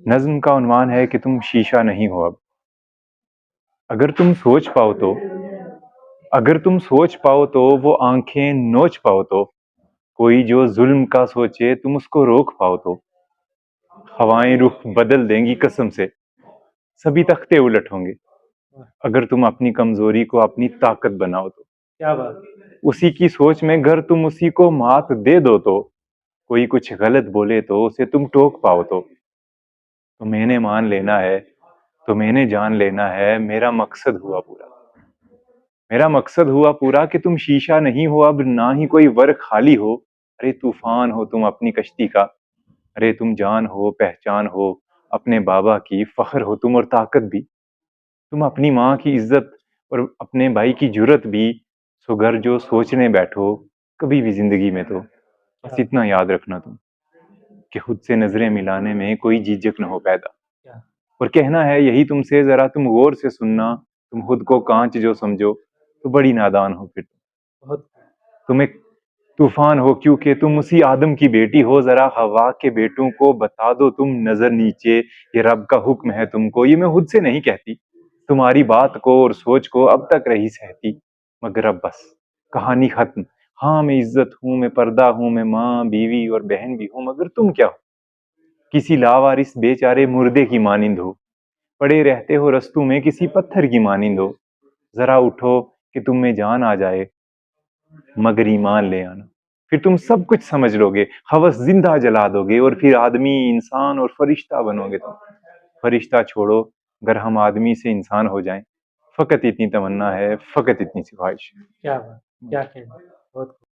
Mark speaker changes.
Speaker 1: نظم کا عنوان ہے کہ تم شیشہ نہیں ہو اب. اگر تم سوچ پاؤ تو اگر تم سوچ پاؤ تو وہ آنکھیں نوچ پاؤ تو کوئی جو ظلم کا سوچے تم اس کو روک پاؤ تو ہوائیں رخ بدل دیں گی قسم سے سبھی تختے الٹ ہوں گے. اگر تم اپنی کمزوری کو اپنی طاقت بناؤ تو
Speaker 2: کیا بات.
Speaker 1: اسی کی سوچ میں گر تم اسی کو مات دے دو تو کوئی کچھ غلط بولے تو اسے تم ٹوک پاؤ تو میں نے مان لینا ہے تو میں نے جان لینا ہے میرا مقصد ہوا پورا. میرا مقصد ہوا پورا کہ تم شیشہ نہیں ہو اب نہ ہی کوئی ورق خالی ہو. ارے طوفان ہو تم اپنی کشتی کا, ارے تم جان ہو پہچان ہو اپنے بابا کی, فخر ہو تم اور طاقت بھی. تم اپنی ماں کی عزت اور اپنے بھائی کی جرت بھی. سو گر جو سوچنے بیٹھو کبھی بھی زندگی میں تو بس اتنا یاد رکھنا تم کہ خود سے نظریں ملانے میں کوئی جھجک نہ ہو پیدا. اور کہنا ہے یہی تم سے, ذرا تم غور سے سننا, تم خود کو کانچ جو سمجھو تو بڑی نادان ہو پھر تم ایک طوفان ہو کیونکہ تم اسی آدم کی بیٹی ہو. ذرا ہوا کے بیٹوں کو بتا دو تم نظر نیچے, یہ رب کا حکم ہے تم کو, یہ میں خود سے نہیں کہتی. تمہاری بات کو اور سوچ کو اب تک رہی سہتی, مگر اب بس کہانی ختم. ہاں میں عزت ہوں, میں پردہ ہوں, میں ماں بیوی اور بہن بھی ہوں, مگر تم کیا ہو؟ کسی لاوارث بیچارے مردے کی مانند ہو, پڑے رہتے ہو رستوں میں کسی پتھر کی مانند ہو. ذرا اٹھو کہ تم میں جان آ جائے مگر ایمان لے آنا, پھر تم سب کچھ سمجھ لو گے, ہوس زندہ جلا دو گے, اور پھر آدمی انسان اور فرشتہ بنو گے تم. فرشتہ چھوڑو اگر ہم آدمی سے انسان ہو جائیں, فقط اتنی تمنا ہے, فقط اتنی سی خواہش ہے.
Speaker 2: کیا بات, کیا کہنا. بہت